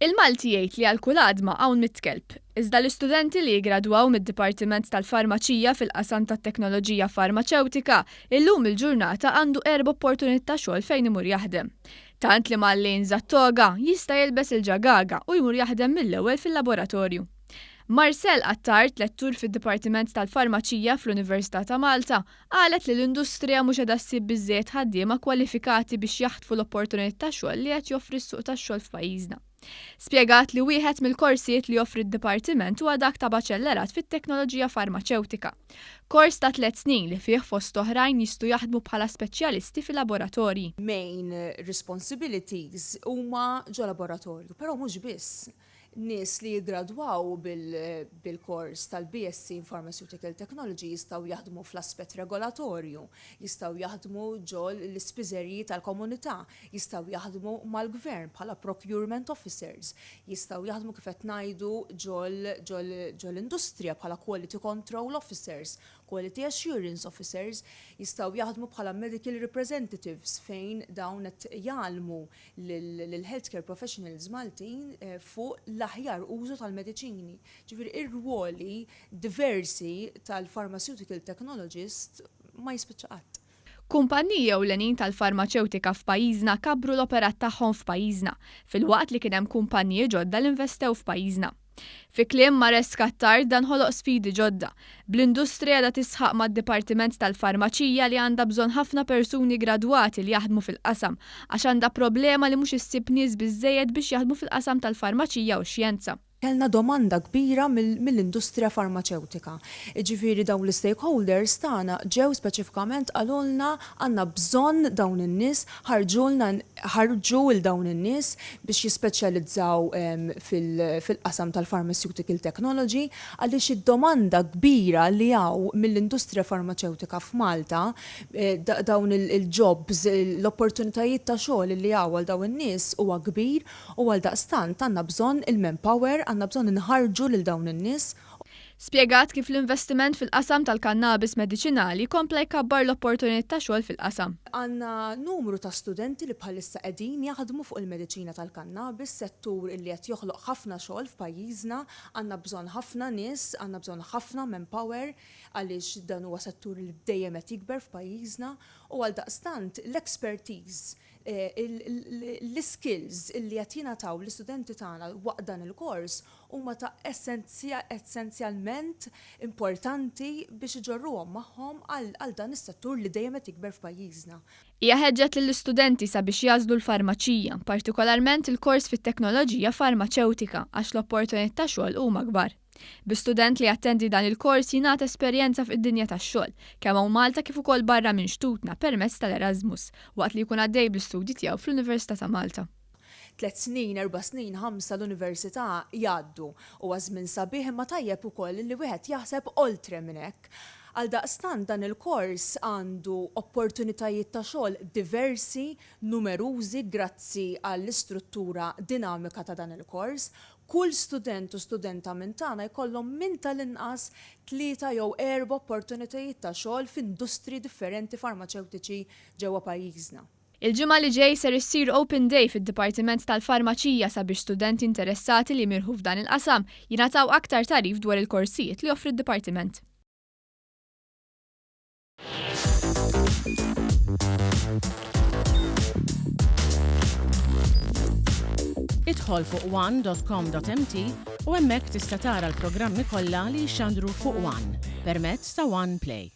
Il-Malti jgħid li għal kull għadma hawn mit-kelb, iżda l-istudenti li jgradwaw mid-Dipartiment tal-Farmaċija fil-qasam tat-Teknoloġija Farmaceutika illum il-ġurnata għandu 4 opportunità xogħol fejn imur jaħdem. Tant li mal-lejn żat-toga jista' jilbes il-ġagaga u jmur jaħdem mill-ewwel fil-laboratorju. Marcel Attard, lettur fid-Dipartiment tal-Farmaċija fl-Università ta' Malta, qalet li l-industrija mhux qiegħda ssib biżżejjed ħaddiema kwalifikati biex jaħtfu l-opportunità xogħol li qed joffri s-suq tax-xogħol f'pajjiżna. Spjegat li wieħed mill-korsijiet li joffri d-Dipartiment huwa dak ta' baċellerat fit-teknoloġija farmaceutika. Kors ta' 3 snin li fih fost oħrajn jistgħu jaħdmu bħala speċjalisti fil-laboratorji. Main responsibilities huma ġo laboratorju, però mhux biss. Nies li jiggradwaw bil-kors tal-BSc in Pharmaceutical Technology jistgħu jaħdmu fl-aspett regolatorju, jistgħu jaħdmu ġol l-ispiżerji tal-komunità, jistgħu jaħdmu mal-gvern bħala procurement officers, jistgħu jaħdmu kif qed ngħidu ġol industrija bħala quality control officers, quality assurance officers, jistgħu jaħdmu bħala medical representatives fejn dawn qed jgħallmu lill-healthcare professionals Maltin fuq l-aħjar użu tal-mediċini. Ġifieri ir-ruoli diversi tal-pharmaceutical technologist ma jispiċċa qatt. Kumpaniji ewlenin tal-farmaceutika f'pajjiżna kabru l-operat tagħhom f'pajjiżna, filwaqt li kien hemm kumpaniji ġodda li investew f'pajjiżna. Fi kliem Marcel Attard dan ħoloq sfidi ġodda. Bl-industrija da tisħaq mad-Dipartiment tal-Farmaċija li għandha bżonn ħafna persuni gradwati li jaħdmu fil-qasam għax għandha problema li mhux issib nies biżżejjed biex jaħdmu fil-qasam tal-farmaċija u x-xjenza. Kellna domanda kbira mill-industrija farmaceutika. Ġifieri dawn l-stakeholders tagħna ġew speċifikament qalulna għandna bżonn dawn in-nies, ħarġu il dawn in-nies biex jispeċjalizzaw fil-qasam tal-pharmaceutical technology għaliex id-domanda kbira li hawn mill-industrija farmaceutika f'Malta dawn il-jobs, l-opportunitajiet ta' xogħol li hawn għal dawn in-nies huwa kbir u għal daqstant għandna bżonn il-manpower għandna bżonn inħarġu lil dawn in-nies. Spjegat kif l-investiment fil-qasam tal-kannabis mediċinali kompla jkabbar l-opportunità xogħol fil-qasam. Għandna numru ta' studenti li bħalissa qegħdin jaħdmu fuq il-mediċina tal-kannabis, settur illi qed joħloq ħafna xogħol f'pajjiżna, għandna bżonn ħafna nies, għandna bżonn ħafna manpower għaliex dan huwa settur li dejjem qed jikber f'pajjiżna u għal daqstant l-expertise l-skills illi qed jingħataw l-istudenti tagħna waqt dan il-kors huma ta' essenzjalment importanti biex iġorruhom magħhom għal dan is-settur li dejjem qed jikber f'pajjiżna. Hija ħeġġet lill-istudenti sabiex jażlu l-farmaċija, partikolarment il-kors fit-teknoloġija farmaceutika għax l-opportunità xogħol huma kbar. Bi-student li attendi dan il-kors jingħata esperjenza fid-dinja tax-xogħol, kemm hawn Malta kif ukoll barra minn xtutna permezz tal-Erasmus, waqt li jkun għaddej bl-istudji tiegħu fl-Università ta' Malta. 3 snin, 4 snin, 5 l-università jgħaddu u żmien sabiħ imma tajjeb ukoll li wieħed jaħseb oltre minn hekk. Għal daqstant dan il-kors għandu opportunitajiet ta' xogħol diversi, numerużi grazzi għall-istruttura dinamika ta' dan il-kors. Kull student u studenta minn tagħna jkollhom minn tal-inqas 3 jew 4 opportunitajiet ta' xogħol f'industri differenti farmaceutiċi ġewwa pajjiżna. Il-ġimgħa li ġej ser issir Open Day fid-Dipartiment tal-Farmaċija sabiex studenti interessati li mirħu f'dan il-qasam jingħataw aktar tarif dwar il-korsijiet li joffri d-Dipartiment. Idħol fuq one.com.mt u hemmhekk tista' tara l-programmi kollha li jxandru fuq One permezz ta' One Play.